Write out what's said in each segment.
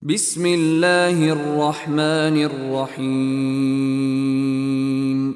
Bismillahirrahmanirrahim.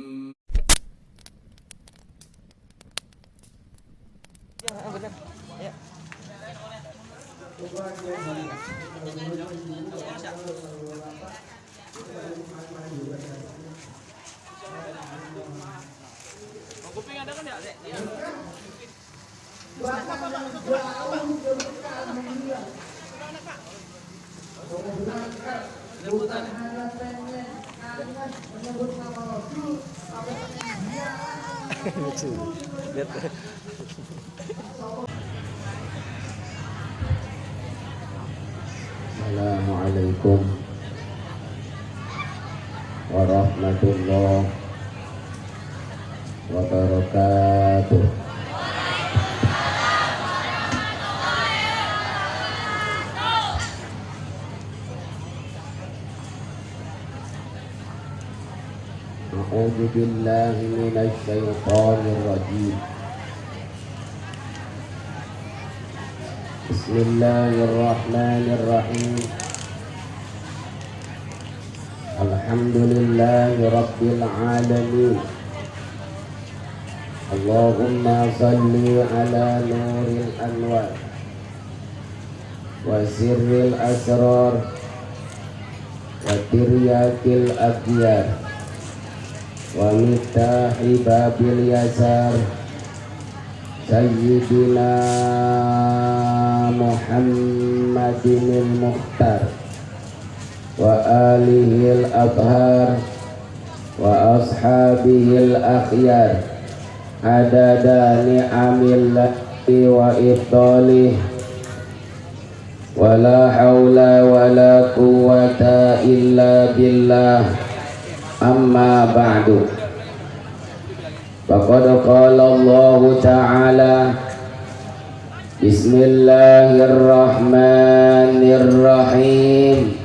Assalamualaikum warahmatullahi wabarakatuh. A'udzu billahi minasy syaithanir rajim. Bismillahirrahmanirrahim. Alhamdulillahi rabbil alamin. Allahumma salli ala nuril anwar wa sirril asrar wa tiryakil aghyar wa miftahi babil yasar Sayyidina Muhammadinil Mukhtar wa alihil abhar wa ashabihil akhyar adada ni'amillahi wa ifdalih wa la hawla wa la quwwata illa billah. Amma ba'du. Faqad qala Allah ta'ala Bismillahirrahmanirrahim.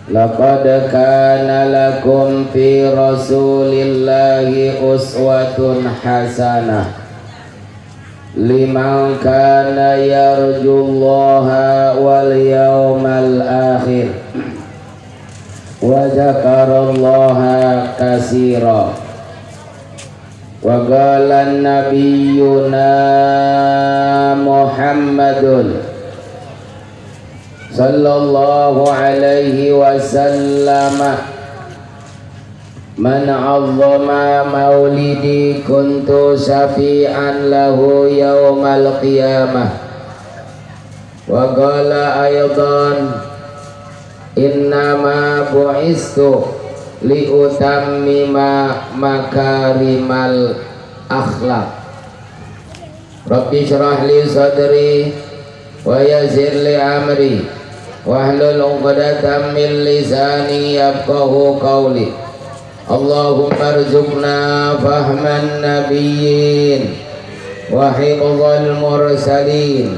Laqad kana lakum fi rasulillahi uswatun hasanah liman kana yarjullaha wal yawmal akhir wa dzakarallaha katsira. Wa qala nabiyyuna Muhammadun sallallahu alaihi wasallam, man 'azzama maulidi kuntu syafi'an lahu yaumal qiyamah. Wa qala aydan innama bu'istu liutammima makarimal akhlaq. Rabbi syrah li sadri wa yassir li amri wahlul 'uqdatam min lisani yafqahu qawli. Allahumma arzuqna fahman nabiyyin wa hifdzal mursalin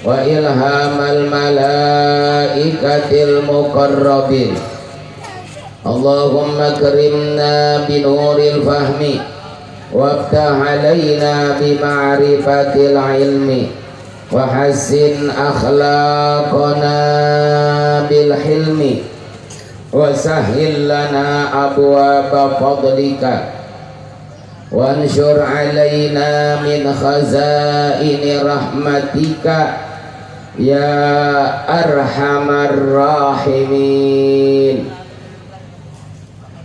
wa ilhamal malaikatil muqarrabin. Allahumma karimna binuril fahmi waftah alaina bima'rifatil ilmi wa hassin akhlaqana bil hilmi wa sahhil lana abwaaba fadlika wa anshur alaina min khazaini rahmatika ya arhamar rahimin.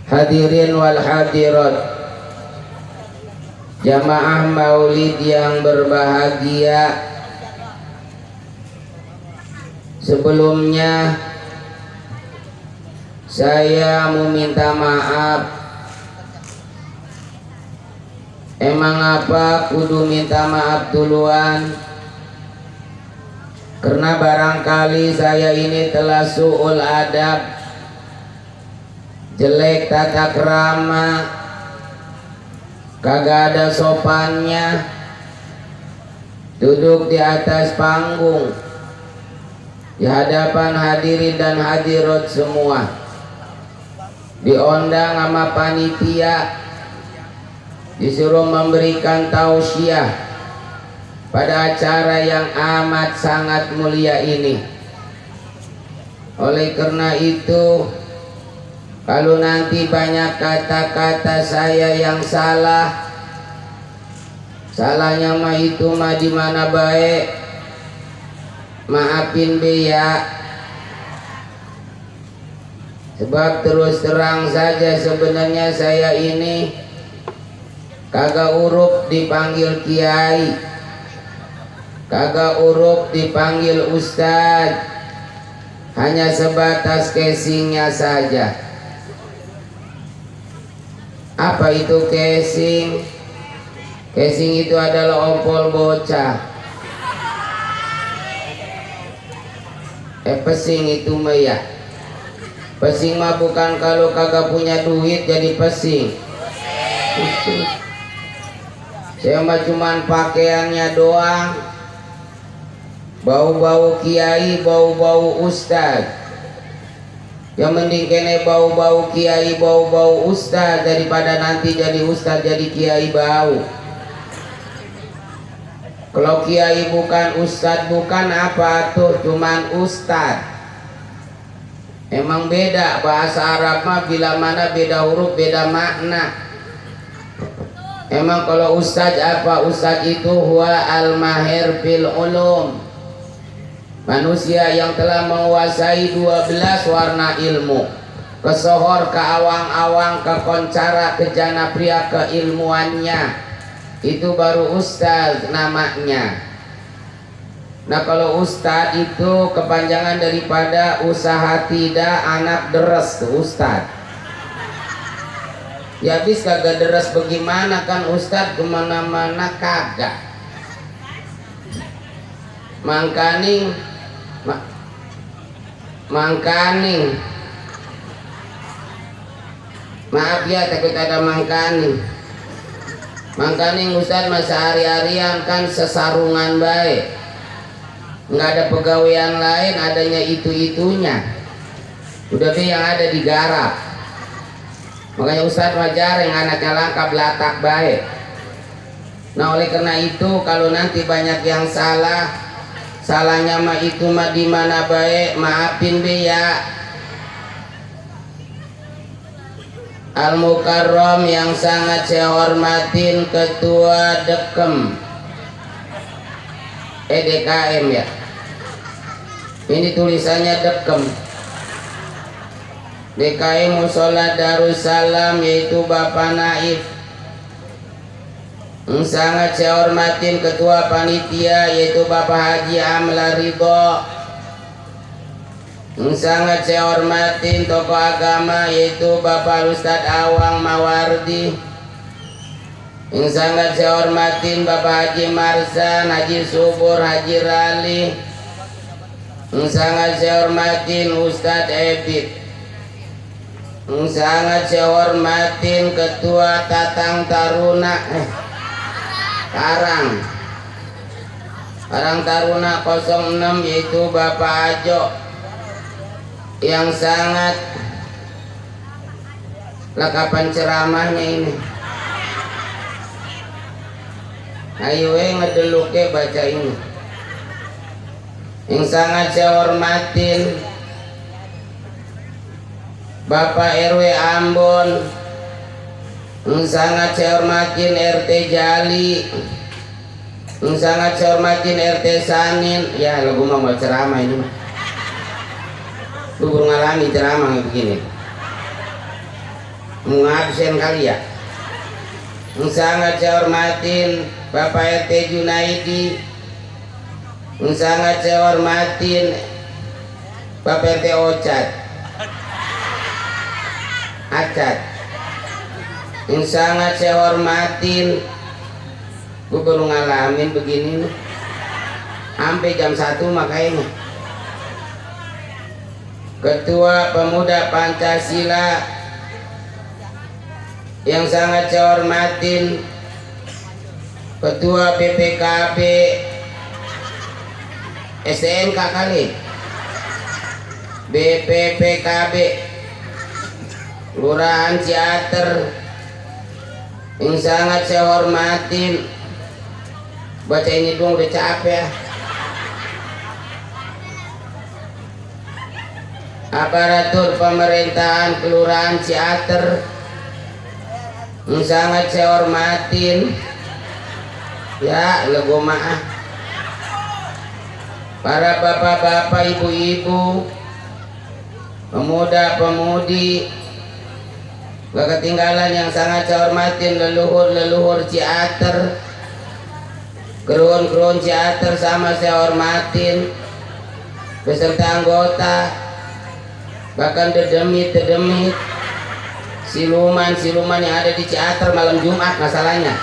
Hadirin wal hadirat, jamaah maulid yang berbahagia, sebelumnya saya meminta maaf. Emang apa kudu minta maaf duluan? Karena barangkali saya ini telah su'ul adab, jelek tata krama, kagak ada sopannya, duduk di atas panggung di hadapan hadirin dan hadirat semua, diundang sama panitia, disuruh memberikan tausiah pada acara yang amat sangat mulia ini. Oleh karena itu, kalau nanti banyak kata-kata saya yang salah, salahnya mah itu mah di mana baik, maafin be ya. Sebab terus terang saja sebenarnya saya ini kagak urup dipanggil kiai, kagak urup dipanggil ustad, hanya sebatas casingnya saja. Apa itu casing? Casing itu adalah ompol bocah. Pesing itu mah ya. Pesing mah bukan kalau kagak punya duit jadi pesing. Saya mah cuman pakaiannya doang. Bau-bau kiai, bau-bau ustad. Yang mending kene bau-bau kiai, bau-bau ustad daripada nanti jadi ustad jadi kiai bau. Kalau kiai bukan ustad bukan apa tuh, cuman ustad. Emang beda bahasa Arab mah bila mana beda huruf beda makna. Emang kalau ustaz apa? Ustaz itu huwa al-mahir fil ulum, manusia yang telah menguasai 12 warna ilmu, kesohor, ke awang-awang, ke koncara, ke jana pria, keilmuannya, itu baru ustaz namanya. Nah kalau ustad itu kepanjangan daripada usaha tidak anak deres tuh ustad. Ya habis kagak deres bagaimana kan ustad kemana-mana kagak. Mangkaning maaf ya takut ada mangkaning. Mangkaning ustad masa hari-harian kan sesarungan baik. Nggak ada pegawaian lain, adanya itu-itunya. Udah be yang ada digarap. Makanya ustadz wajar yang anaknya langka belatak baik. Nah oleh karena itu kalau nanti banyak yang salah, salahnya mah itu mah di mana baik, maafin be ya. Al-Mukarram yang sangat saya hormatin Ketua Dekem DKM ya. Ini tulisannya Dekem. DKM Musola Darussalam yaitu Bapak Naif. Sangat saya hormatin Ketua Panitia yaitu Bapak Haji Amla Ridho. Sangat saya hormatin tokoh agama yaitu Bapak Ustadz Awang Mawardi. Yang sangat saya hormatin Bapak Haji Marsan, Haji Subur, Haji Rali. Yang sangat saya hormatin Ustadz Ebit. Yang sangat saya hormatin Ketua Tatang Taruna Karang Taruna 06 yaitu Bapak Ajo. Yang sangat lengkapan ceramahnya ini. Ayo ngedeluk baca ini. Yang sangat saya hormatin Bapak RW Ambon. Yang sangat saya hormatin RT Jali. Yang sangat saya hormatin RT Sanin. Ya lo gue mau ceramah ini. Lu baru ngalami ceramah begini. Mau ngabsen kali ya. Yang sangat saya hormatin Bapak RT Junaidi. Yang sangat saya hormatin Bapak RT Ocat Acat. Yang sangat saya hormatin, gue baru ngalamin begini nih sampai jam 1 makanya. Ketua Pemuda Pancasila. Yang sangat saya hormatin Ketua PPKB STNK kali BPPKB Kelurahan Ciater. Yang sangat saya hormatin, baca ini dong udah capek ya. aparatur pemerintahan Kelurahan Ciater yang sangat saya hormatin, ya lego maaf, para bapak-bapak, ibu-ibu, pemuda-pemudi, gak ketinggalan yang sangat saya hormatin leluhur-leluhur Ciater, keruun-keruun Ciater sama saya hormatin, beserta anggota, bahkan dedemit-dedemit, siluman-siluman yang ada di Ciater malam Jumat masalahnya,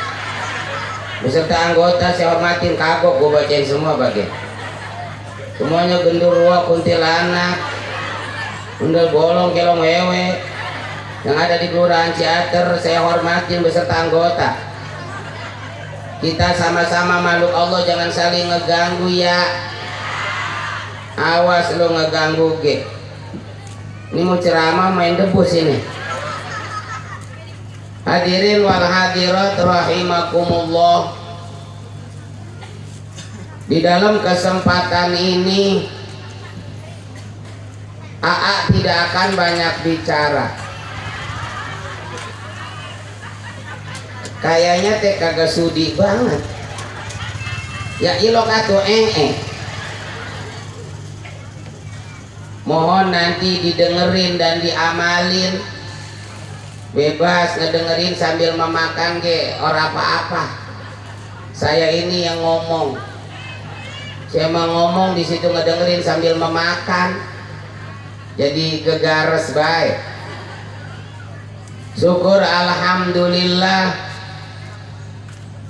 beserta anggota saya hormatin, kagok gue bacain semua bagian, semuanya genderuwo, kuntilanak, undel bolong, kelong wewe yang ada di Kelurahan Ciater saya hormatin beserta anggota. Kita sama-sama makhluk Allah, jangan saling ngeganggu ya, awas lo ngeganggu ge. Ini mau ceramah main debus ini. Hadirin wal hadirat rahimakumullah. Di dalam kesempatan ini AA tidak akan banyak bicara. Kayaknya teh kagak sudi banget. Ya ilok atuh mohon nanti didengerin dan diamalin, bebas ngedengerin sambil memakan ge, ora apa-apa. Saya ini yang ngomong, saya mau ngomong di situ ngedengerin sambil memakan, jadi gegares baik. Syukur alhamdulillah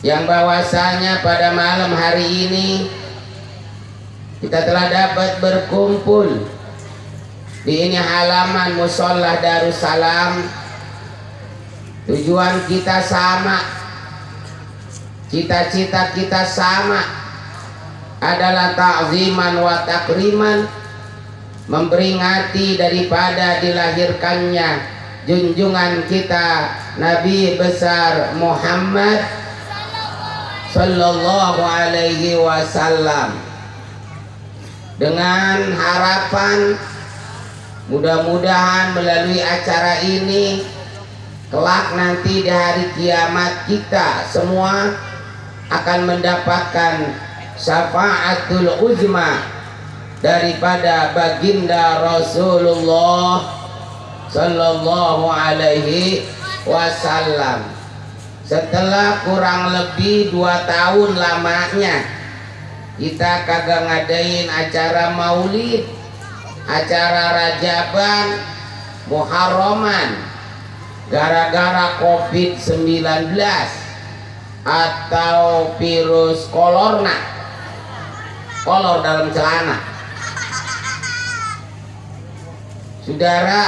yang bahwasanya pada malam hari ini kita telah dapat berkumpul di ini halaman Musholla Darussalam. Tujuan kita sama, cita-cita kita sama, adalah ta'ziman wa takriman, memperingati daripada dilahirkannya junjungan kita Nabi besar Muhammad sallallahu alaihi wasallam, dengan harapan mudah-mudahan melalui acara ini kelak nanti di hari kiamat kita semua akan mendapatkan syafaatul uzma daripada baginda Rasulullah sallallahu alaihi wasallam. Setelah kurang lebih 2 tahun lamanya kita kagak ngadain acara maulid, acara Rajaban, Muharraman, gara-gara COVID-19 atau virus kolor dalam celana. Saudara,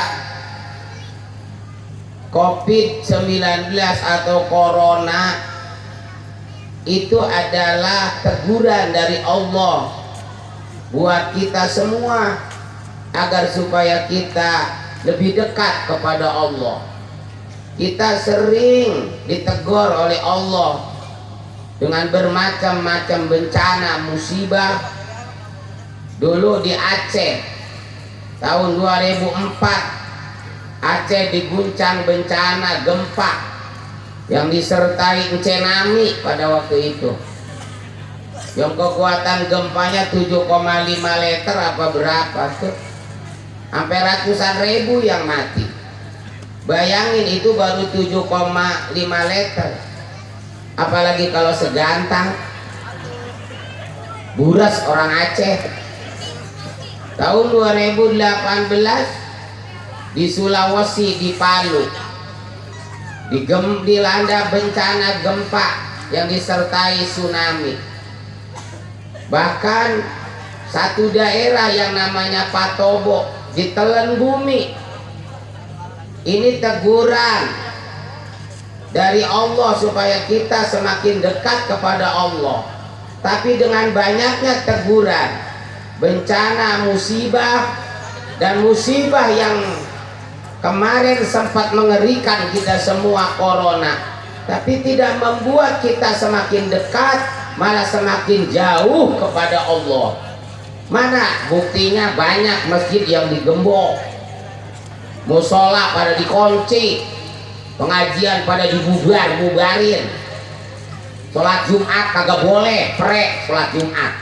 COVID-19 atau corona itu adalah teguran dari Allah buat kita semua, agar supaya kita lebih dekat kepada Allah. Kita sering ditegur oleh Allah dengan bermacam-macam bencana musibah. Dulu di Aceh tahun 2004 Aceh diguncang bencana gempa yang disertai tsunami pada waktu itu, yang kekuatan gempanya 7,5 liter apa berapa tuh, sampai ratusan ribu yang mati. Bayangin itu baru 7,5 liter, apalagi kalau segantang buras orang Aceh. Tahun 2018 di Sulawesi, di Palu, dilanda bencana gempa yang disertai tsunami. Bahkan satu daerah yang namanya Patobo ditelan bumi. Ini teguran dari Allah supaya kita semakin dekat kepada Allah. Tapi dengan banyaknya teguran, bencana, musibah, dan musibah yang kemarin sempat mengerikan kita semua, corona, tapi tidak membuat kita semakin dekat, malah semakin jauh kepada Allah. Mana buktinya? Banyak masjid yang digembok, musola pada dikunci, pengajian pada dibubarin, sholat Jumat kagak boleh, sholat Jumat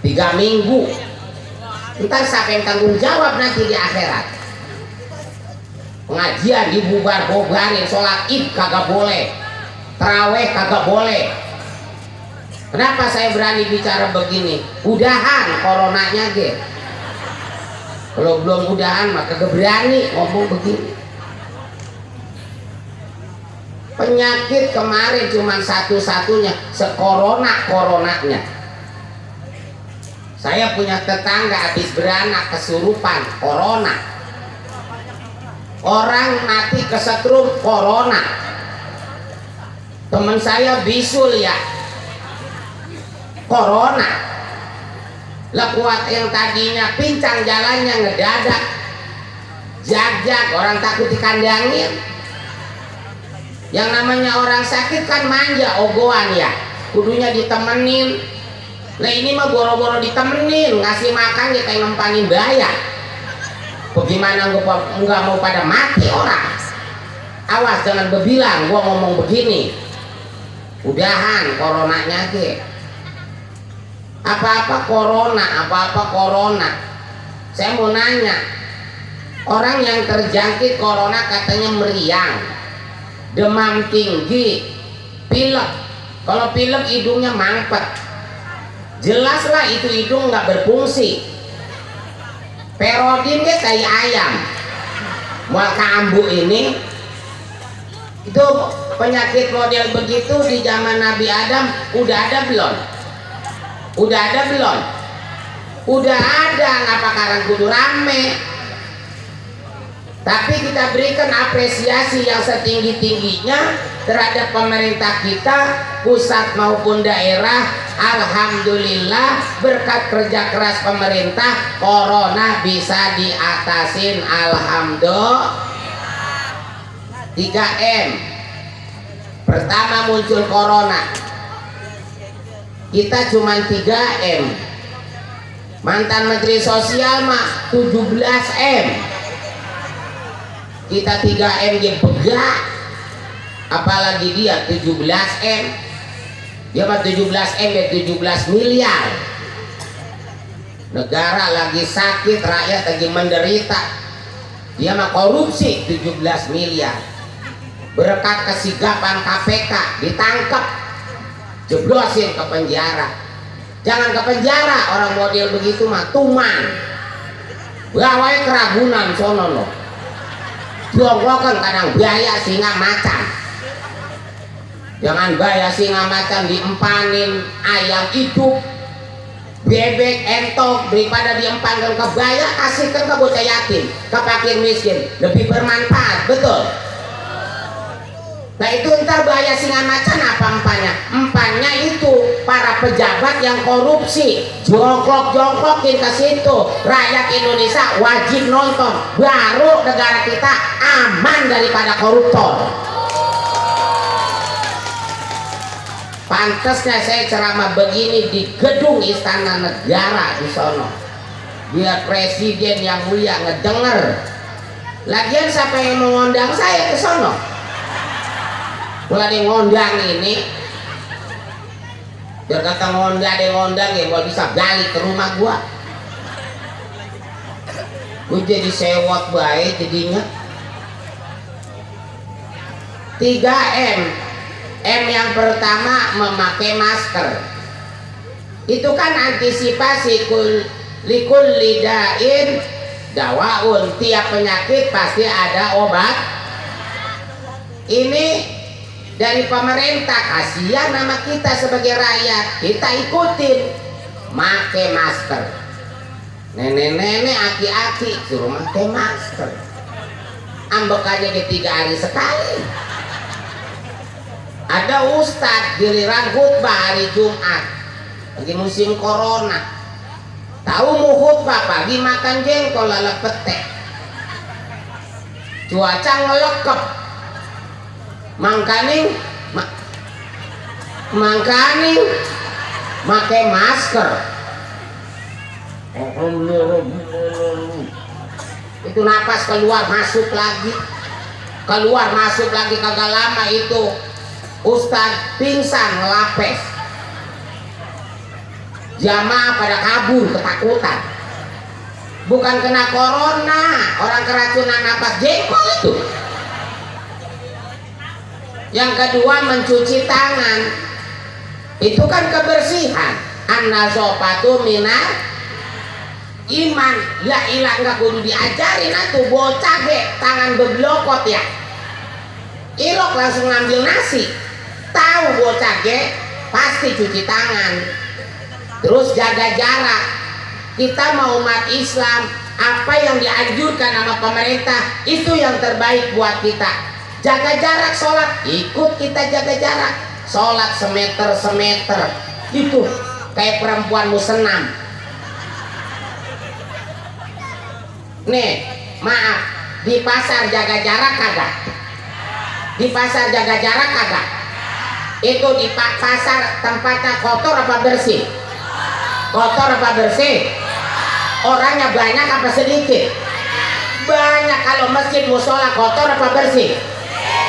3 minggu. Entar siapa yang tanggung jawab nanti di akhirat? Pengajian dibubarin, sholat Id kagak boleh, taraweh kagak boleh. Kenapa saya berani bicara begini? Udahan coronanya ge. Kalau belum udahan maka kagak berani ngomong begini. Penyakit kemarin cuma satu-satunya sekorona-koronanya. Saya punya tetangga habis beranak kesurupan corona. Orang mati kesetrum corona. Teman saya bisul ya corona. Lah kuat yang tadinya pincang jalannya ngedadak jag orang takut dikandangin. Yang namanya orang sakit kan manja ogoan ya, kudunya ditemenin. Nah ini mah boro-boro ditemenin, ngasih makan ya kayak ngempanin bayar. Bagaimana nggak mau pada mati orang? Awas jangan berbilang gua ngomong begini. Udahan coronanya ge. Apa-apa corona. Saya mau nanya, orang yang terjangkit corona katanya meriang, demam tinggi, pilek. Kalau pilek hidungnya mampet, jelaslah itu hidung nggak berfungsi. Perodin dia kayak ayam. Mual kambu ini itu penyakit model begitu di zaman Nabi Adam udah ada belum? Udah ada belum? Udah ada, ngapa karang kudu rame? Tapi kita berikan apresiasi yang setinggi-tingginya terhadap pemerintah kita, pusat maupun daerah. Alhamdulillah berkat kerja keras pemerintah corona bisa diatasin. Alhamdulillah. 3M. Pertama muncul corona, kita cuma 3M. Mantan Menteri Sosial mah 17M. Kita 3M dia begak, apalagi dia 17M. Dia mah 17M ya 17 miliar. Negara lagi sakit, rakyat lagi menderita, dia mah korupsi 17 miliar. Berkat kesigapan KPK ditangkap, jeblosin ke penjara. Jangan ke penjara, orang model begitu mah tuman. Gawai keragunan sono lo. Jonglokan kadang biaya singa macan. Jangan biaya singa macan diempanin ayam hidup, bebek entok, daripada diempankan ke biaya kasihkan ke bocah yatim, ke fakir miskin, lebih bermanfaat, betul. Nah itu ntar bahaya singa macan apa empanya? Empanya itu para pejabat yang korupsi, jongklok-jongklokin ke situ. Rakyat Indonesia wajib nonton, baru negara kita aman daripada koruptor. Pantasnya saya ceramah begini di gedung Istana Negara di sono, biar presiden yang mulia ngedenger. Lagian siapa yang mau ngundang saya ke sono? Mulai ngondang ini, biar kata ngondang ya mau bisa balik ke rumah gua. Gua jadi sewot baik jadinya. 3M. M yang pertama memakai masker. Itu kan antisipasi likul lidain dawaun, tiap penyakit pasti ada obat. Ini dari pemerintah, kasihan nama kita sebagai rakyat, kita ikutin make masker. Nenek-nenek, aki-aki suruh make masker. Ambek aja di 3 hari sekali. Ada ustadz giliran khutbah hari Jumat lagi musim corona, tahu mau khutbah pagi makan jengkol lala petek, cuaca ngelekep, mangkaning make masker. Itu napas keluar masuk lagi, keluar masuk lagi, kagak lama itu Ustadz pingsan ngelapes, jamaah pada kabur ketakutan. Bukan kena corona, orang keracunan napas jengkol itu. Yang kedua mencuci tangan, itu kan kebersihan. An-nazofatu minar iman. Ya ilah, nggak kudu diajarin atuh bocah ge tangan beblokot ya, ilok langsung ngambil nasi. Tahu bocah ge pasti cuci tangan. Terus jaga jarak. Kita mau umat Islam, apa yang dianjurkan sama pemerintah itu yang terbaik buat kita. Jaga jarak sholat, ikut kita jaga jarak. Sholat semeter itu kayak perempuan mau senam. Nih maaf, di pasar jaga jarak kagak? Di pasar jaga jarak kagak? Itu di pasar tempatnya kotor apa bersih? Kotor apa bersih? Orangnya banyak apa sedikit? Banyak. Kalau masjid musola kotor apa bersih?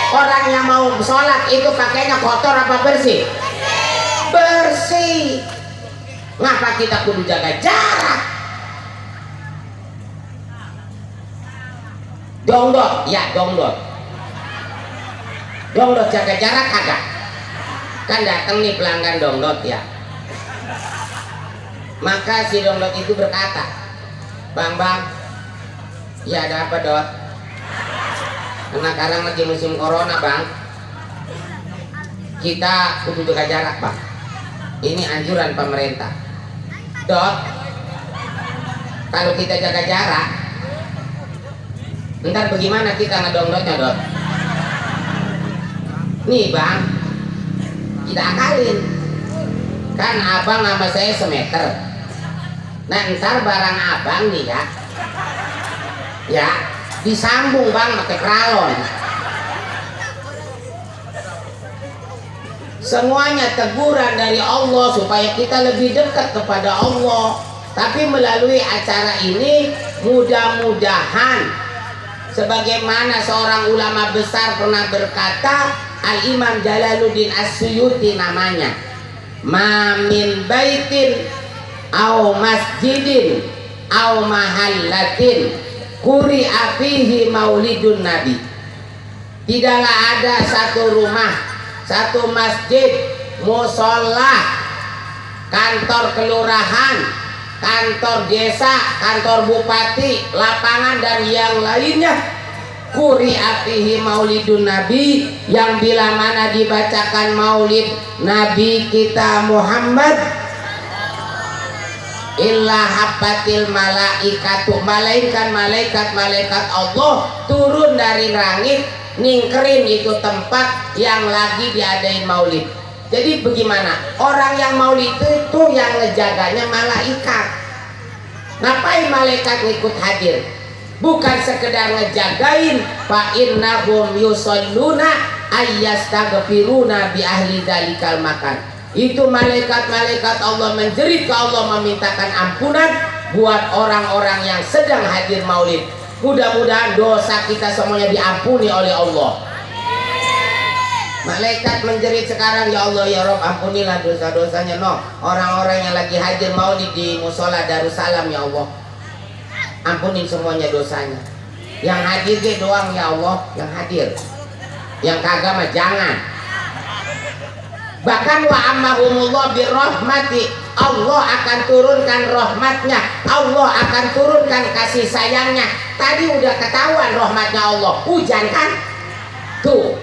Orang yang mau sholat itu pakainya kotor apa bersih? Bersih. Ngapa kita kudu jaga jarak? Dongdot, ya dongdot. Dongdot jaga jarak kagak? Kan datang nih pelanggan dongdot ya. Maka si dongdot itu berkata, bang, ya ada apa dot? Karena sekarang lagi musim corona bang, kita kudu jaga jarak bang. Ini anjuran pemerintah. Dot, kalau kita jaga jarak, ntar bagaimana kita ngedongdotnya dot? Nih bang, kita akalin. Kan abang sama saya semeter. Nah ntar barang abang nih ya disambung bang pakai kralon. Semuanya teguran dari Allah supaya kita lebih dekat kepada Allah. Tapi melalui acara ini mudah-mudahan, sebagaimana seorang ulama besar pernah berkata, Al-Imam Jalaluddin As-Suyuti namanya, ma min baitin au masjidin au mahallatin quri'a fihi maulidun nabi. Tidaklah ada satu rumah, satu masjid, musola, kantor kelurahan, kantor desa, kantor bupati, lapangan dan yang lainnya, quri'a fihi maulidun nabi, yang bila mana dibacakan maulid nabi kita Muhammad, illa habbatil malaikatu, malaikat Allah turun dari langit ningkerin itu tempat yang lagi diadain maulid. Jadi bagaimana? Orang yang maulid itu yang ngejaganya malaikat. Ngapain malaikat ikut hadir? Bukan sekedar ngejagain, fa innahum yusalluna ayyastaghfiruna bi ahli dzalikal makan. Itu malaikat-malaikat Allah menjerit ke Allah memintakan ampunan buat orang-orang yang sedang hadir maulid. Mudah-mudahan dosa kita semuanya diampuni oleh Allah. Malaikat menjerit sekarang, ya Allah ya Rob, ampunilah dosa-dosanya orang-orang yang lagi hadir maulid di musola Darussalam ya Allah. Ampunin semuanya dosanya. Yang hadir dia doang ya Allah, yang hadir. Yang kagak mah jangan. Bahkan wa ammahumullah birrahmati, Allah akan turunkan rahmatnya, Allah akan turunkan kasih sayangnya. Tadi udah ketahuan rahmatnya Allah, hujan kan? Tuh,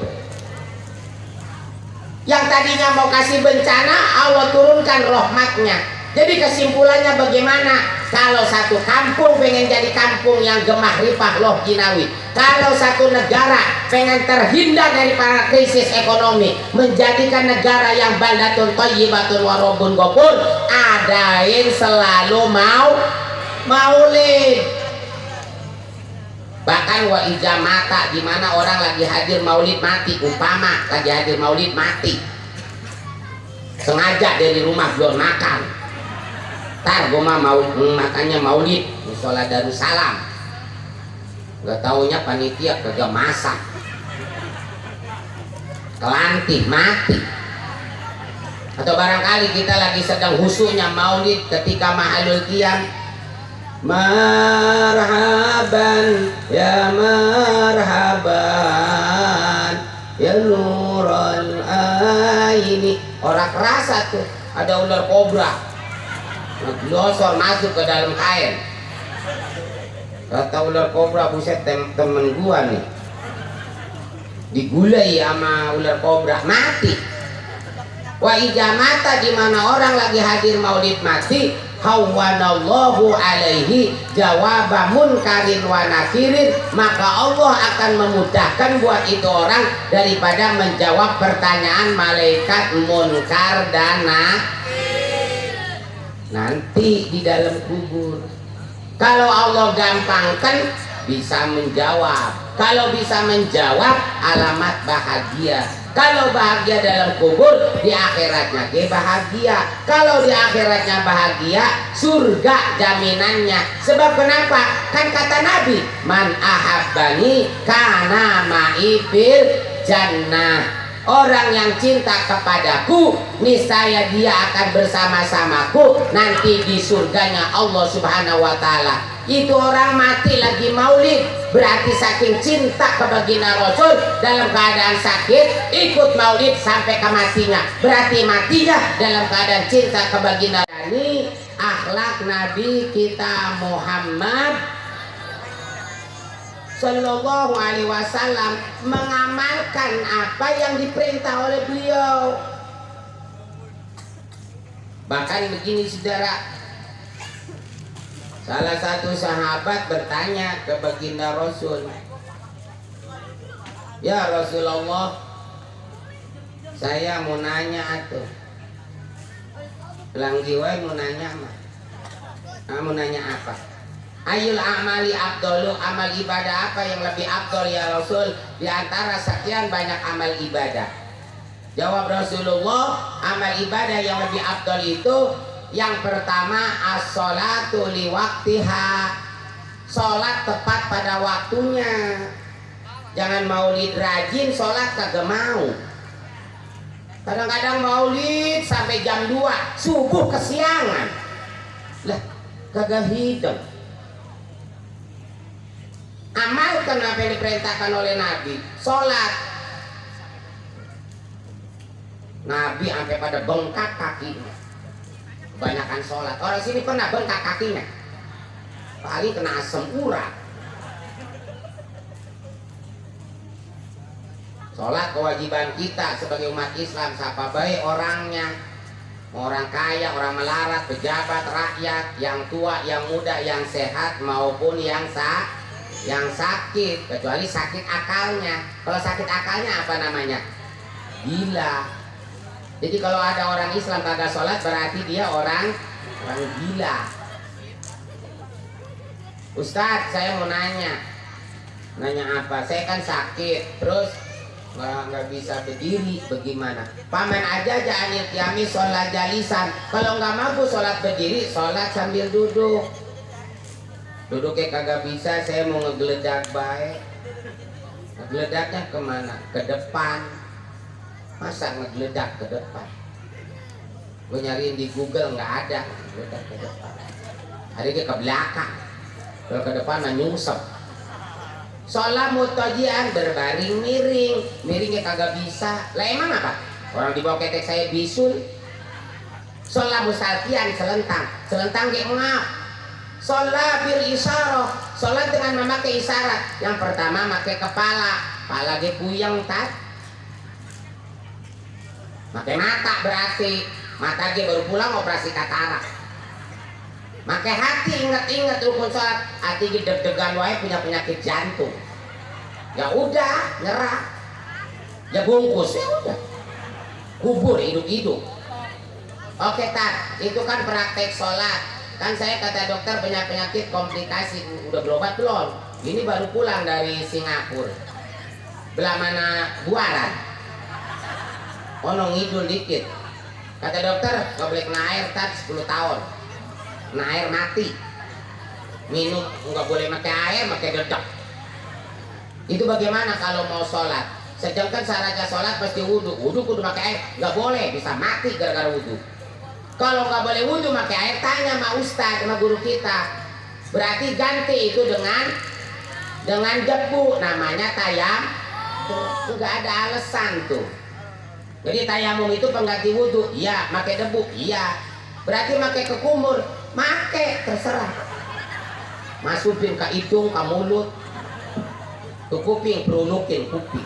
yang tadinya mau kasih bencana, Allah turunkan rahmatnya. Jadi kesimpulannya bagaimana? Kalau satu kampung pengen jadi kampung yang gemah ripah loh jinawi, kalau satu negara pengen terhindar dari para krisis ekonomi, menjadikan negara yang baldatun thayyibatun wa rabbun ghafur, adain selalu maulid. Bahkan wa ijamata, di mana orang lagi hadir maulid mati, umpama lagi hadir maulid mati, sengaja dari rumah belum makan, tar gue mah mau makannya maulid musola Darussalam, nggak taunya panitia kagak masak, kelantih mati. Atau barangkali kita lagi sedang husunya maulid ketika mahalul qiyam, marhaban ya marhaban ya nurul aini, orang kerasa tuh ada ular kobra glosor masuk ke dalam kain. Kata ular kobra, buset temen gua nih digulai sama ular kobra mati. Wa ijamata, di mana orang lagi hadir maulid mati, hawwanallahu alaihi jawaba munkarin wa nakirin, maka Allah akan memudahkan buat itu orang daripada menjawab pertanyaan malaikat munkar dan nanti di dalam kubur. Kalau Allah gampangkan bisa menjawab, kalau bisa menjawab alamat bahagia. Kalau bahagia dalam kubur, di akhiratnya dia bahagia. Kalau di akhiratnya bahagia, surga jaminannya. Sebab kenapa? Kan kata Nabi, man ahabbani kana ma'i fil jannah. Orang yang cinta kepadaku, niscaya dia akan bersama-samaku nanti di surganya Allah Subhanahu wa Ta'ala. Itu orang mati lagi maulid, berarti saking cinta ke baginda Rasul, dalam keadaan sakit ikut maulid sampai ke matinya, berarti matinya dalam keadaan cinta ke baginda. Ini akhlak Nabi kita Muhammad Sallallahu Alaihi Wasallam, mengamalkan apa yang diperintah oleh beliau. Bahkan begini saudara, salah satu sahabat bertanya ke baginda Rasul, ya Rasulullah, saya mau nanya atuh, pelang jiwa mau nanya mah, mau nanya apa? Ayul amali abdolu, amal ibadah apa yang lebih abdol ya Rasul di antara sekian banyak amal ibadah? Jawab Rasulullah, amal ibadah yang lebih abdol itu yang pertama as-sholatu liwaktiha, sholat tepat pada waktunya. Jangan maulid rajin, sholat kagak mau. Kadang-kadang maulid sampai jam 2 subuh kesiangan, lah kagak hidup. Amalkan apa yang diperintahkan oleh Nabi, sholat. Nabi sampai pada bengkak kakinya, kebanyakan sholat. Orang sini pernah bengkak kakinya, paling kena asam urat. Sholat kewajiban kita sebagai umat Islam, siapa baik orangnya, orang kaya, orang melarat, pejabat, rakyat, yang tua, yang muda, yang sehat maupun yang sakit, kecuali sakit akalnya. Kalau sakit akalnya apa namanya? Gila. Jadi kalau ada orang Islam kagak sholat, berarti dia orang gila. Ustadz, saya mau nanya apa? Saya kan sakit, terus nggak bisa berdiri, bagaimana? Paman aja anil qiyami sholat jalisan. Kalau nggak mampu sholat berdiri, sholat sambil duduk. Duduknya kagak bisa, saya mau ngegeledak baik. Ngegeledaknya kemana? Ke depan. Masa ngegeledak ke depan? Gue nyariin di Google nggak ada ngegeledak ke depan. Ada ke belakang. Kalau ke depan mah nyungsep. Sholat mutajian, berbaring miring, miringnya kagak bisa. Lah emang apa? Orang di bawah ketek saya bisul. Sholat mustalqian, selentang kayak ngap. Sholat bil isyarah, sholat dengan memakai isyarat. Yang pertama pakai kepala ge puyeng tat. Pakai mata berarti mata ge baru pulang operasi katarak. Pakai hati, ingat rukun sholat. Hati ge deg-degan wae, punya penyakit jantung. Ya udah nyerah, ya bungkus, ya udah kubur hidup-hidup. Oke tat, itu kan praktek sholat. Kan saya kata dokter penyakit komplikasi, udah berobat belum? Ini baru pulang dari Singapura. Belah mana Buaran? Oh no, ngidul dikit. Kata dokter gak boleh kena air tat 10 tahun. nah air mati. Minum nggak boleh pakai air, pakai dedek. Itu bagaimana kalau mau sholat? Sedangkan syaratnya sholat pasti wudhu. Wudhu kudu pakai air, nggak boleh, bisa mati gara-gara wudhu. Kalau nggak boleh wudhu pakai air, tanya sama ustadz, sama guru kita. Berarti ganti itu dengan debu, namanya tayam. Nggak ada alasan tuh. Jadi tayamum itu pengganti wudhu, iya. Pakai debu, iya. Berarti pakai ke kumur, pakai terserah. Masukin ke hidung, ke mulut, ke kuping, perunukin kuping.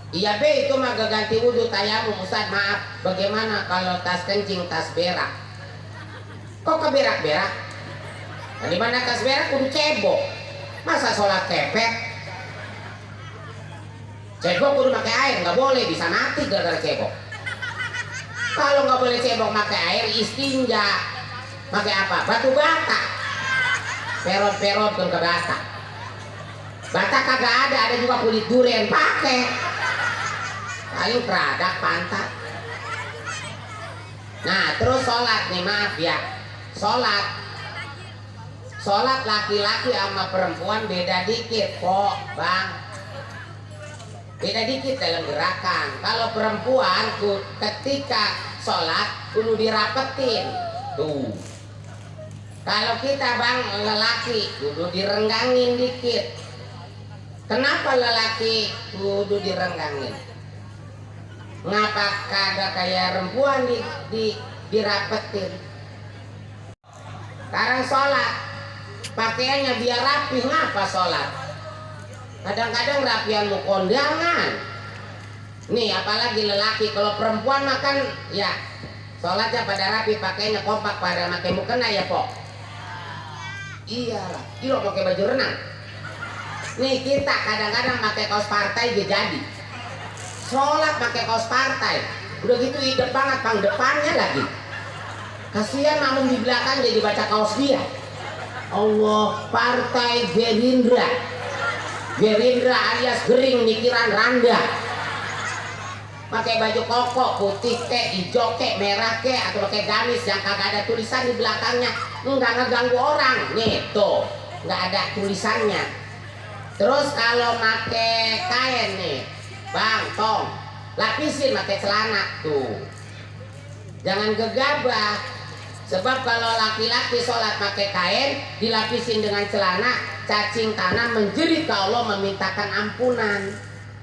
Iya be, itu mah ganti wudhu tayamum. Ustaz maaf, bagaimana kalau tas kencing, tas berak? Kok keberak-berak? Nah, dimana tas berak kudu cebok. Masa sholat kepek? Cebok kudu pakai air, nggak boleh, bisa mati gara-gara cebok. Kalau nggak boleh cebok pakai air, istinja pakai apa? Batu bata. Perot-perot ke bata. Bata kagak ada juga kulit durian pakai. Paling peradak pantat. Nah terus sholat nih, maaf ya, sholat laki-laki sama perempuan beda dikit kok bang, beda dikit dalam gerakan. Kalau perempuan ketika sholat kudu dirapetin tuh. Kalau kita bang lelaki kudu direnggangin dikit. Kenapa lelaki kudu direnggangin? Ngapa kagak kayak perempuan dirapetin? Sekarang sholat pakaiannya biar rapi, ngapa sholat? Kadang-kadang rapianmu kondangan. Nih apalagi lelaki, kalau perempuan makan ya sholatnya pada rapi, pakainya kompak, pada pakai mukena ya pok. Iyalah, lo pakai baju renang. Nih kita kadang-kadang pakai kaos partai dia jadi. Sholat pakai kaos partai, udah gitu hidup banget pang depannya lagi. Kasihan namun di belakang jadi baca kaos dia. Allah, partai Gerindra. Gerindra alias gering mikiran randa. Pakai baju koko putih kek, hijau kek, merah kek, atau pakai gamis yang kagak ada tulisan di belakangnya, nggak ngeganggu orang. Nih tuh, nggak ada tulisannya. Terus kalau pakai kain nih, bang, tong, lapisin pakai celana tuh. Jangan gegabah. Sebab kalau laki-laki sholat pakai kain, dilapisin dengan celana, cacing tanah menjerit ke Allah memintakan ampunan.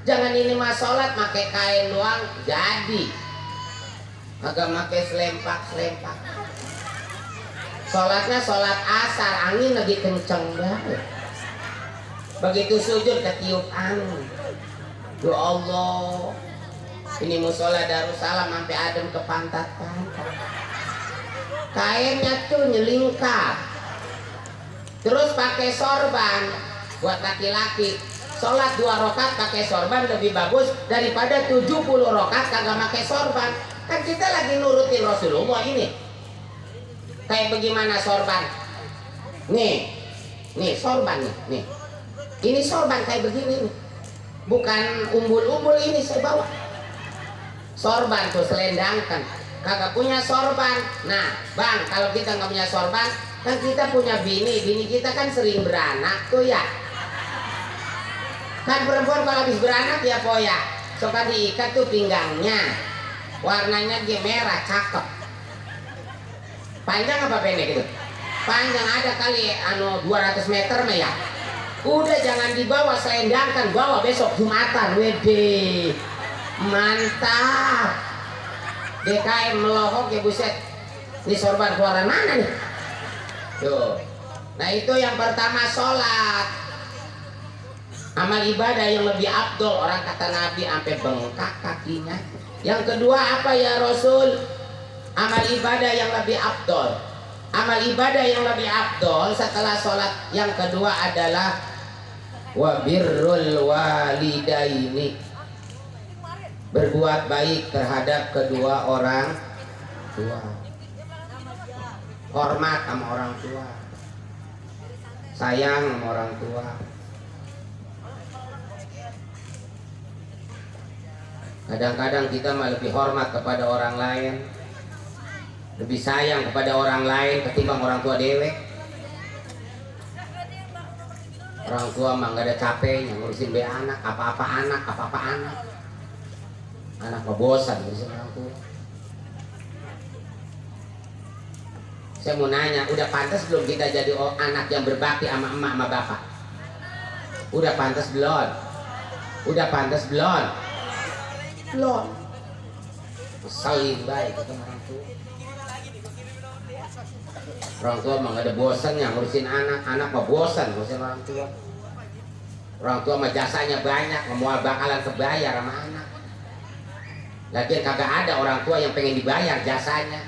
Jangan ini mah sholat pakai kain doang jadi, agak pakai selempak. Sholatnya sholat asar, angin lagi kenceng banget. Begitu sujud ketiup angin. Ya Allah, ini musola Darussalam sampai adem ke pantat-pantat. Kainnya tuh nyelingkap. Terus pakai sorban buat laki-laki. Sholat 2 rakaat pakai sorban lebih bagus daripada 70 rakaat kagak pakai sorban. Kan kita lagi nurutin Rasulullah ini. Kayak bagaimana sorban? Nih sorban nih. Ini sorban kayak begini nih. Bukan umbul-umbul ini saya bawa. Sorban tuh selendangkan. Kagak punya sorban. Nah bang, kalau kita nggak punya sorban, kan kita punya bini kita kan sering beranak tuh ya. Kan perempuan kalau habis beranak ya po ya, suka diikat tuh pinggangnya, warnanya dia merah, cakep. Panjang apa pendek itu? Panjang, ada kali 200 meter mah ya. Udah jangan dibawa, selendangkan, bawa besok Jumatan. Wede mantap. DKM melohok ya buset. Ini sorban keluaran mana nih? Tuh. Nah itu yang pertama, sholat. Amal ibadah yang lebih afdol, orang kata Nabi sampai bengkak kakinya. Yang kedua apa ya Rasul? Amal ibadah yang lebih afdol. Amal ibadah yang lebih afdol setelah sholat yang kedua adalah wabirrul walidaini, berbuat baik terhadap kedua orang tua. Hormat sama orang tua, sayang sama orang tua. Kadang-kadang kita malah lebih hormat kepada orang lain. lebih sayang kepada orang lain ketimbang orang tua dewek. Orang tua mah nggak ada capeknya ngurusin be anak, apa-apa anak. Anak mah bosan ngurusin orang tua. Saya mau nanya, udah pantas belum kita jadi anak yang berbakti sama emak sama bapak? Udah pantas belum? Udah pantas belum? Belum. Saling baik ketemu orang tua. Orang tua mah gak ada bosannya ngurusin anak mah bosan ngurusin orang tua. Orang tua mah jasanya banyak, mau bakalan kebayar sama anak. Lagian kagak ada orang tua yang pengen dibayar jasanya.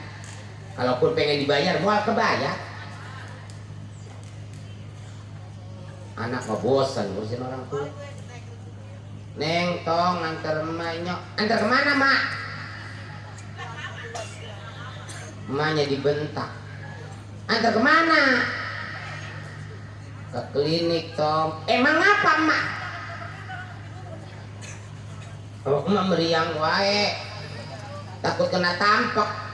Kalaupun pengen dibayar, mau kebayar. Anak mah bosan ngurusin orang tua. Neng tong antar emak nyok. Antar kemana mak? Emaknya dibentak. Antar kemana? Ke klinik tong. Emang apa mak? Kalau emak meriang wae, takut kena tampek.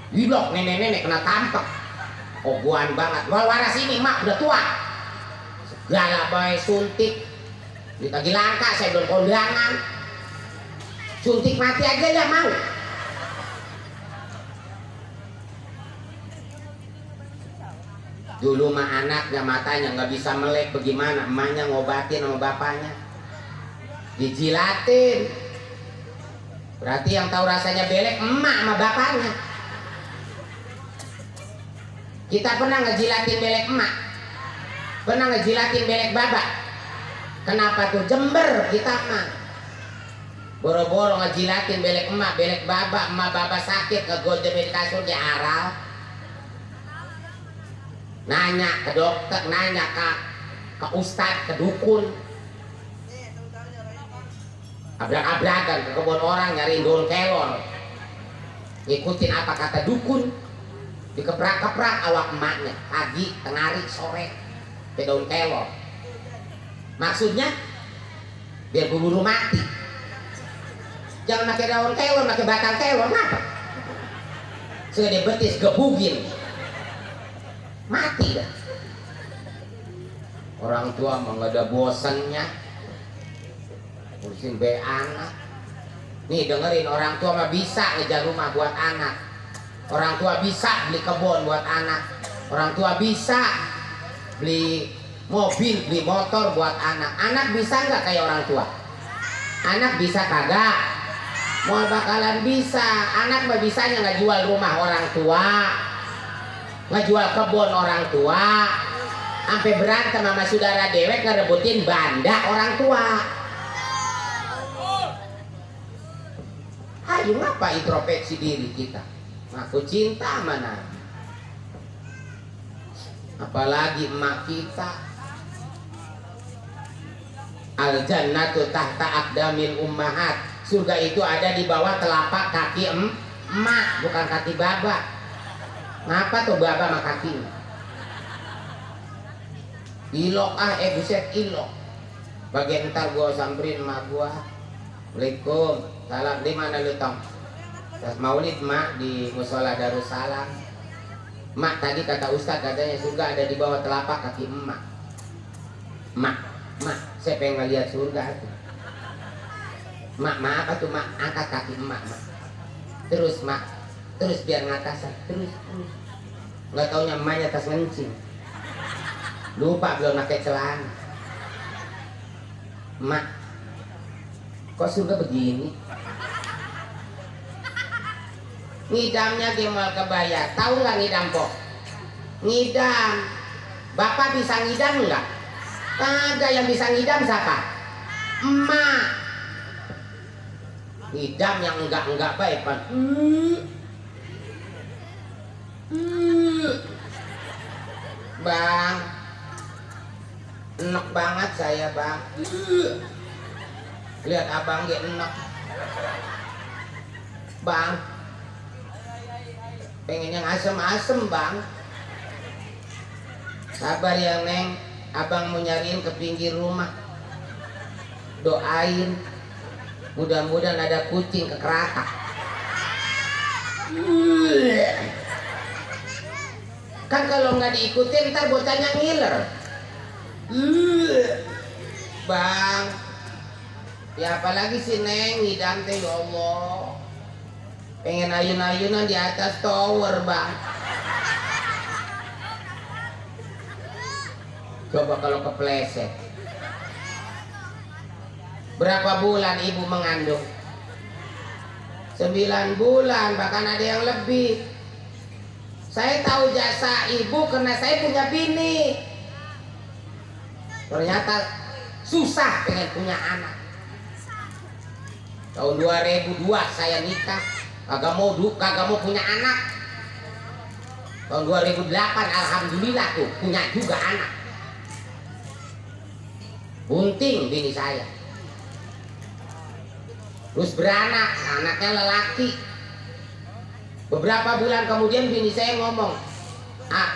Gilok nenek-nenek kena tampek. Oguan banget. Waras ini mak udah tua. Segala bae suntik. Ditagi langka saya belum kondangan. Suntik mati aja ya mau. Dulu mah anaknya matanya nggak bisa melek, bagaimana emaknya ngobatin sama bapaknya, dijilatin. Berarti yang tahu rasanya belek emak sama bapaknya. Kita pernah ngejilatin belek emak, pernah ngejilatin belek baba. Kenapa tuh? Jember kita mah boro-boro ngejilatin belek emak, belek baba, emak baba sakit ngegojek di kasur di aral. Nanya ke dokter, nanya ke ustad, ke dukun, abrak-abrakan ke kebun orang nyari daun kelor, ngikutin apa kata dukun, dikeprak-keprak awak emaknya pagi, tengah hari, sore ke daun kelor. Maksudnya biar buru-buru mati. Jangan pakai daun kelor, pakai batang kelor, kenapa? Sudah betis gebugin mati dah. Orang tua mah nggak ada bosannya ngurusin be anak. Nih dengerin, orang tua mah bisa ngejar rumah buat anak. Orang tua bisa beli kebun buat anak. Orang tua bisa beli mobil, beli motor buat anak. Anak bisa nggak kayak orang tua? Anak bisa kagak? Mau bakalan bisa. Anak mah bisanya nggak jual rumah orang tua, ngejual kebun orang tua, sampai berantem sama saudara dewek ngerebutin banda orang tua. Ayo ngapa introspeksi diri kita? Aku cinta mana? Apalagi emak kita. Al jannatu tahta aqdamil ummahat. Surga itu ada di bawah telapak kaki emak, bukan kaki baba. Ngapa tuh baba sama kakinya? Ilok buset ilok. Bagian ntar gua samperin emak gua. Assalamualaikum. Salam, di mana lu tong? Pas maulid mak di musola Darussalam. Mak tadi kata ustaz katanya surga ada di bawah telapak kaki emak. Mak, saya pengen ngeliat surga tuh. Mak, apa tuh mak? Angkat kaki emak, mak. Terus mak, terus biar ngatasan, terus. Nggak taunya emaknya tas ngencing, lupa belum pakai celana. Mak, kok surga begini? Ngidamnya dia mau kebayar. Tahu nggak ngidam kok? Ngidam. Bapak bisa ngidam nggak? Kagak, yang bisa ngidam siapa? Emak. Ngidam yang enggak baik kan? Bang, enak banget saya bang. Lihat abang dia enak. Bang, pengen yang asem-asem bang. Sabar ya neng, abang mau nyariin ke pinggir rumah. Doain, mudah-mudahan ada kucing ke keratak. Kan kalau nggak diikutin ntar bocahnya ngiler. Bang, ya apalagi si Neng ngidam teh, ya Allah, pengen ayun-ayunan di atas tower bang. Coba kalau kepleset. Berapa bulan ibu mengandung? 9 bulan, bahkan ada yang lebih. Saya tahu jasa ibu karena saya punya bini. Ternyata susah pengen punya anak. Tahun 2002 saya nikah, kagak mau punya anak. Tahun 2008 alhamdulillah tuh punya juga anak. Bunting bini saya. Terus beranak, anaknya lelaki. Beberapa bulan kemudian bini saya ngomong,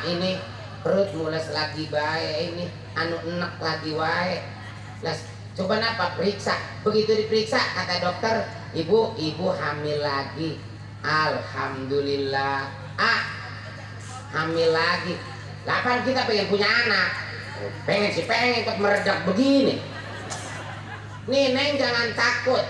ini perut mules lagi bae, ini anu enak lagi wae. Lah coba napa periksa. Begitu diperiksa kata dokter, ibu hamil lagi. Alhamdulillah. Hamil lagi. Kapan kita pengen punya anak? Pengen kok meredak begini. Nih Neng jangan takut.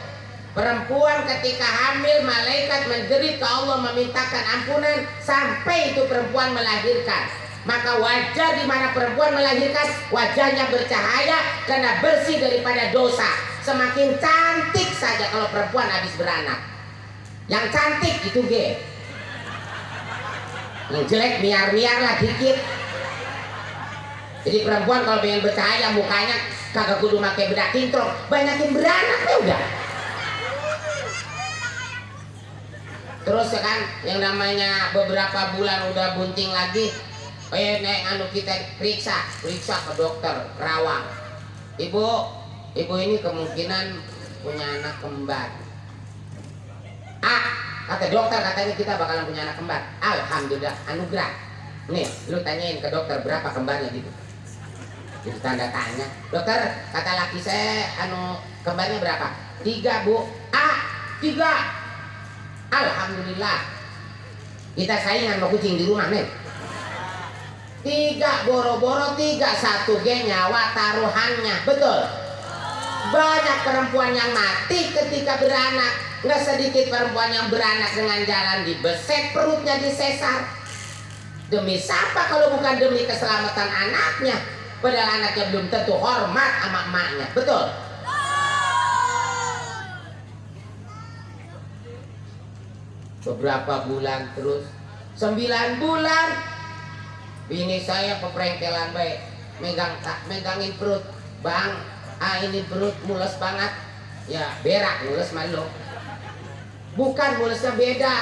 Perempuan ketika hamil, malaikat menjerit ke Allah memintakan ampunan sampai itu perempuan melahirkan. Maka wajah di mana perempuan melahirkan, wajahnya bercahaya karena bersih daripada dosa. Semakin cantik saja kalau perempuan habis beranak. Yang cantik itu ge. Yang jelek miar-miar lah dikit. Jadi perempuan kalau pengen bercahaya mukanya kagak kudu pakai bedak kintrong, banyakin beranak ya udah. Terus kan yang namanya beberapa bulan udah bunting lagi, Neng kita periksa ke dokter Kerawang. Ibu ini kemungkinan punya anak kembar. Kata dokter katanya kita bakalan punya anak kembar. Alhamdulillah, anugerah. Nih, lu tanyain ke dokter berapa kembarnya gitu. Itu tanda tanya. Dokter, kata laki saya kembarnya berapa? 3 bu. 3. Alhamdulillah. Kita saingan sama kucing di rumah nih. 3 boro-boro 3, 1 ge nyawa taruhannya. Betul. Banyak perempuan yang mati ketika beranak. Nggak sedikit perempuan yang beranak dengan jalan dibeset, perutnya disesar. Demi siapa kalau bukan demi keselamatan anaknya? Padahal anaknya belum tentu hormat sama emaknya. Betul. Beberapa bulan terus 9 bulan bini saya peprengkelan baik megangin perut. Bang, ini perut mules banget. Ya berak mules malu. Bukan mulesnya beda.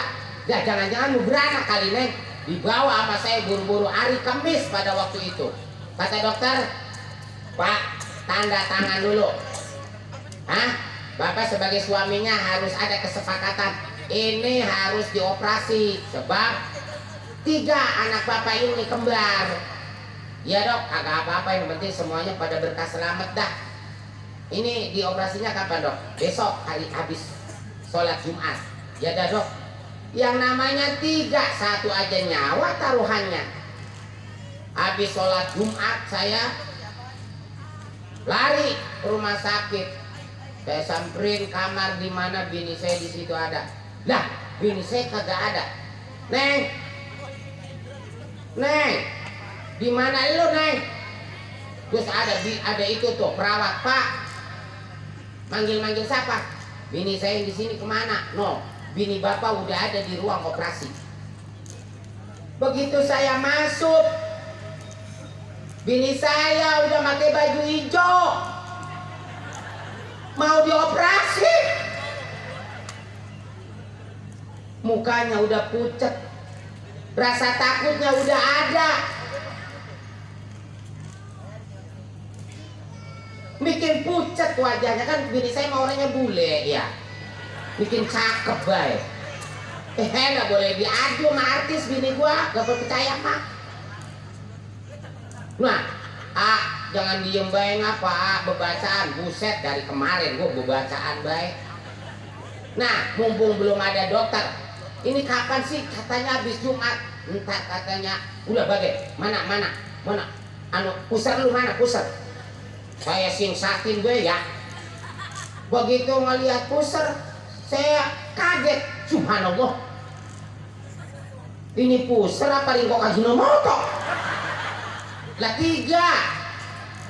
Ya jangan-jangan mau beranak kali Neng. Dibawa sama saya buru-buru hari Kamis pada waktu itu. Kata dokter, Pak tanda tangan dulu. Bapak sebagai suaminya harus ada kesepakatan. Ini harus dioperasi sebab 3 anak bapak ini kembar. Ya dok, agak apa-apa, yang penting semuanya pada berkah selamat dah. Ini dioperasinya kapan dok? Besok hari habis sholat Jumat. Ya dah dok. Yang namanya 3, 1 aja nyawa taruhannya. Habis sholat Jumat saya lari ke rumah sakit. Saya samperin kamar di mana bini saya di situ ada. Lah, bini saya kagak ada. Neng, di mana lu Neng? Terus ada itu tuh perawat, Pak. Manggil siapa? Bini saya di sini kemana? No, bini bapak udah ada di ruang operasi. Begitu saya masuk, bini saya udah pakai baju hijau, mau dioperasi. Mukanya udah pucat, rasa takutnya udah ada. Bikin pucat wajahnya, kan bini saya mau orangnya bule ya, bikin cakep baik. Nggak boleh diadu sama artis bini gua, gak percaya mah. Nah, jangan diem baik ngapa, bebacaan. Buset, dari kemarin gua bebacaan baik. Nah, mumpung belum ada dokter, Ini kapan sih katanya habis Jumat? Entar katanya udah bagai mana anu pusar lu mana pusar? Saya singsatin gue ya. Begitu ngelihat pusar saya kaget, subhanallah. Ini pusar apa ringko Ajinomoto? Lah 3.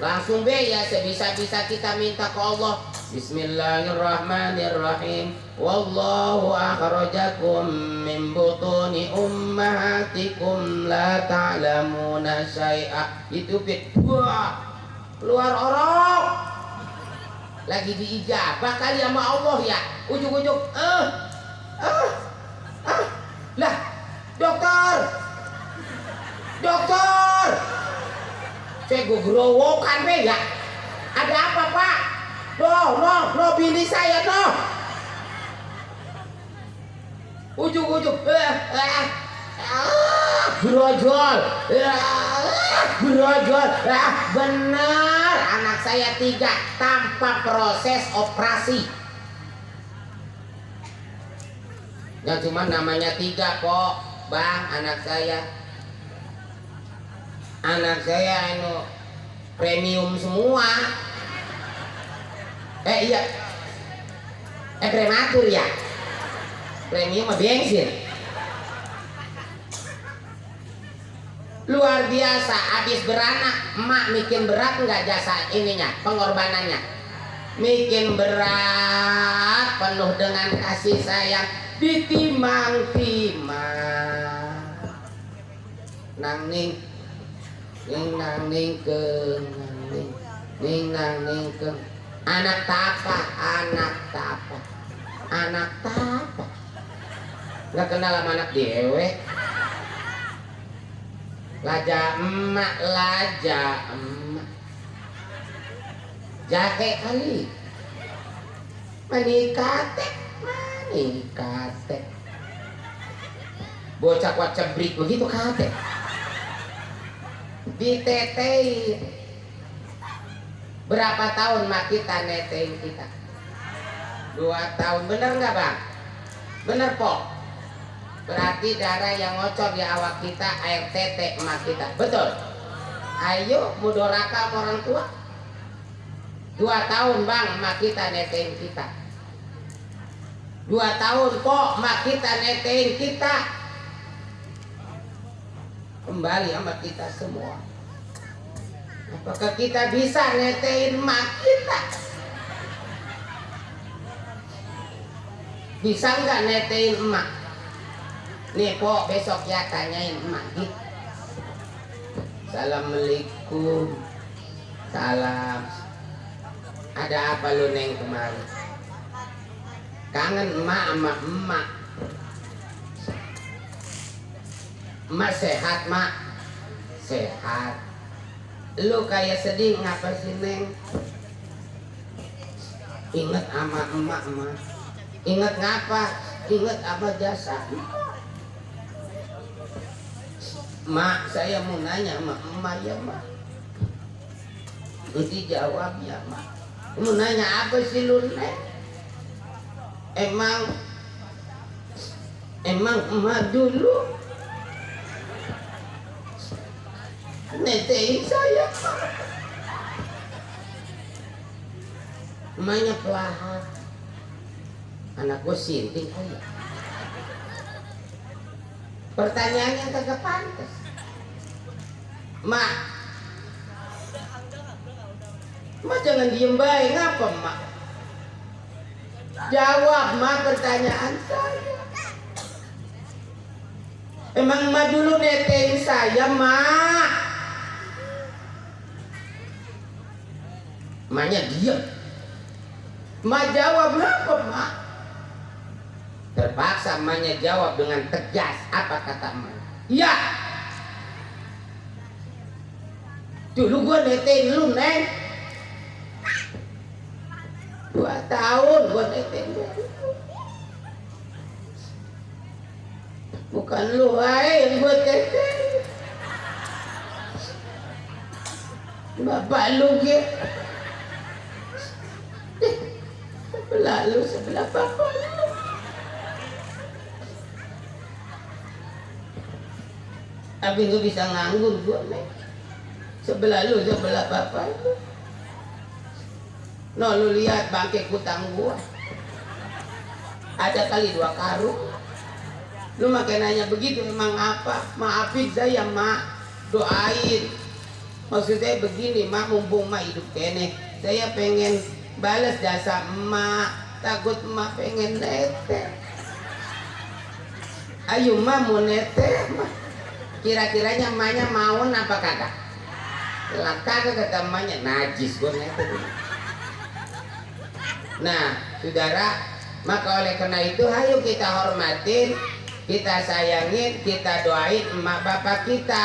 Langsung be ya sebisa-bisa kita minta ke Allah. Bismillahirrahmanirrahim. Wallahu akhrajakum min butuni ummahatikum la ta'lamuna syai'a. Itu fit. Wah, keluar orok. Lagi diijabah kali sama Allah ya. Ujung-ujung lah, dokter. Saya gerowokan be ya. Ada apa pak? No, bini saya no. Ujung-ujung brojol. Bener, anak saya 3 tanpa proses operasi. Ya cuma namanya 3 kok bang, anak saya anu premium semua. Iya prematur ya, premium mah bensin. Luar biasa, habis beranak emak mikin berat nggak jasa ininya, pengorbanannya mikin berat, penuh dengan kasih sayang, ditimang-timang nang ning anak tapa nggak kenal sama anak dewe. Laja emak jahe kali manikate bocah kuat cebrik begitu kate ditetein. Berapa tahun mak kita netein kita? 2 tahun. Bener nggak bang? Bener po. Berarti darah yang ngocor di awak kita air tete emak kita. Betul. Ayo mudoraka sama orang tua. 2 tahun bang emak kita netein kita. 2 tahun kok emak kita netein kita. Kembali sama kita semua. Apakah kita bisa netein emak kita? Bisa nggak netein emak? Nih kok besok ya tanyain emak gitu. Assalamualaikum. Salam. Ada apa lu neng kemarin? Kangen emak sama emak. Emak sehat mak? Sehat. Lu kayak sedih ngapa sih neng? Ingat sama emak emak. Ingat ngapa? Ingat apa jasa? Mak, saya mau nanya sama emak ya mak. Nanti jawab ya mak. Mau nanya apa sih lu neng? Emang emak dulu netein saya. Emaknya pelahap. Anak gue sinting aja. Pertanyaannya kagak pantas. Mak jangan diem baik. Ngapa mak? Jawab mak pertanyaan saya. Emang mak dulu netein saya mak? Maknya diem. Mak jawab ngapa mak? Terpaksa emaknya jawab dengan tegas. Apa kata emak? Iya. Dulu gua netein lu neng. 2 tahun gua netein lu. Bukan lu yang gua netein. Bapak lu gitu. Sebelah lu sebelah bapak lu. Tapi gue bisa nganggur gue nih. Sebelah lu, sebelah bapak lu. No, lu lihat bangke kutang gua. Ada kali 2 karung. Lu makin nanya begitu emang apa? Maafin saya mak, doain. Maksud saya begini mak, mumpung mak hidup kene, saya pengen balas jasa emak. Takut emak pengen nete. Ayo mak mau nete mak. Kira-kiranya emaknya mau apa kagak? Lah kagak, kata emaknya najis gua nete. Nah saudara, maka oleh karena itu ayo kita hormatin, kita sayangin, kita doain emak bapak kita.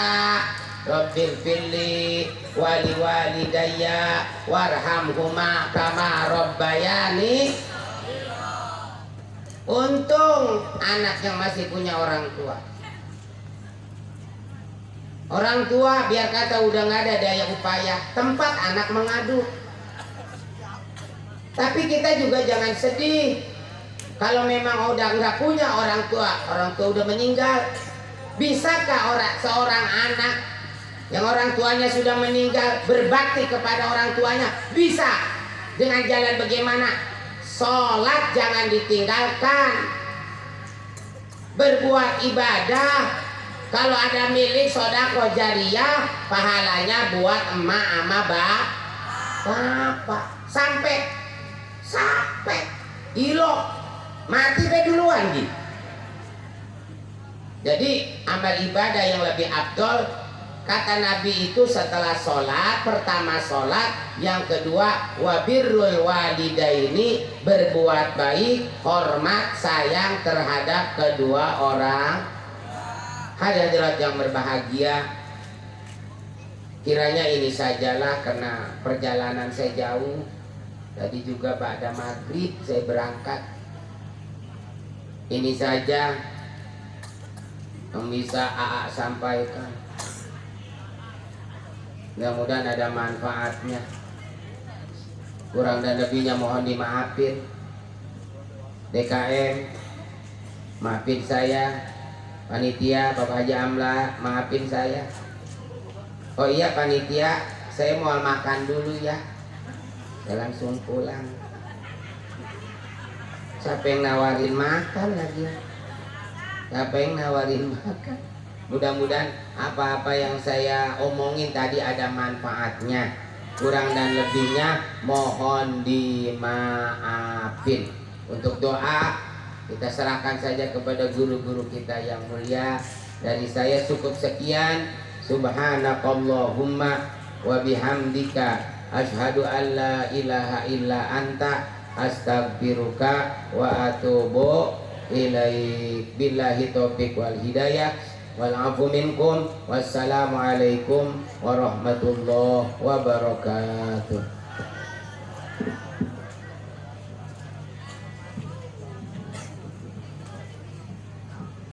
Rabbil firli wali walidayya warhamhuma kama rabbayani. Untung anak yang masih punya orang tua. Orang tua biar kata udah nggak ada daya upaya, tempat anak mengadu. Tapi kita juga jangan sedih kalau memang udah nggak punya orang tua udah meninggal. Bisakah seorang anak yang orang tuanya sudah meninggal berbakti kepada orang tuanya? Bisa. Dengan jalan bagaimana? Sholat jangan ditinggalkan, berbuat ibadah. Kalau ada milik sodako jariyah, pahalanya buat emak ama bapak. Sampai ilo mati deh duluan gitu. Jadi amal ibadah yang lebih afdol, kata Nabi itu setelah sholat, pertama sholat, yang kedua wabirrul walidaini, berbuat baik, hormat, sayang terhadap kedua orang. Hadirat yang berbahagia, kiranya ini sajalah karena perjalanan saya jauh. Tadi juga pada maghrib saya berangkat. Ini saja yang bisa AA sampaikan. Mudah-mudahan ada manfaatnya. Kurang dan lebihnya mohon dimaafin. DKM, maafin saya. Panitia Bapak Haji Amla, maafin saya. Oh iya panitia, saya mau makan dulu ya. Saya langsung pulang. Siapa yang nawarin makan lagi? Siapa yang nawarin makan? Mudah-mudahan apa-apa yang saya omongin tadi ada manfaatnya. Kurang dan lebihnya mohon dimaafin. Untuk doa kita serahkan saja kepada guru-guru kita yang mulia. Dari saya cukup sekian. Subhanakallahumma wa bihamdika asyhadu an la ilaha illa anta astaghfiruka wa atubu ilaik. Billahi taufiq wal hidayah wal afu minkum. Wassalamualaikum warahmatullahi wabarakatuh.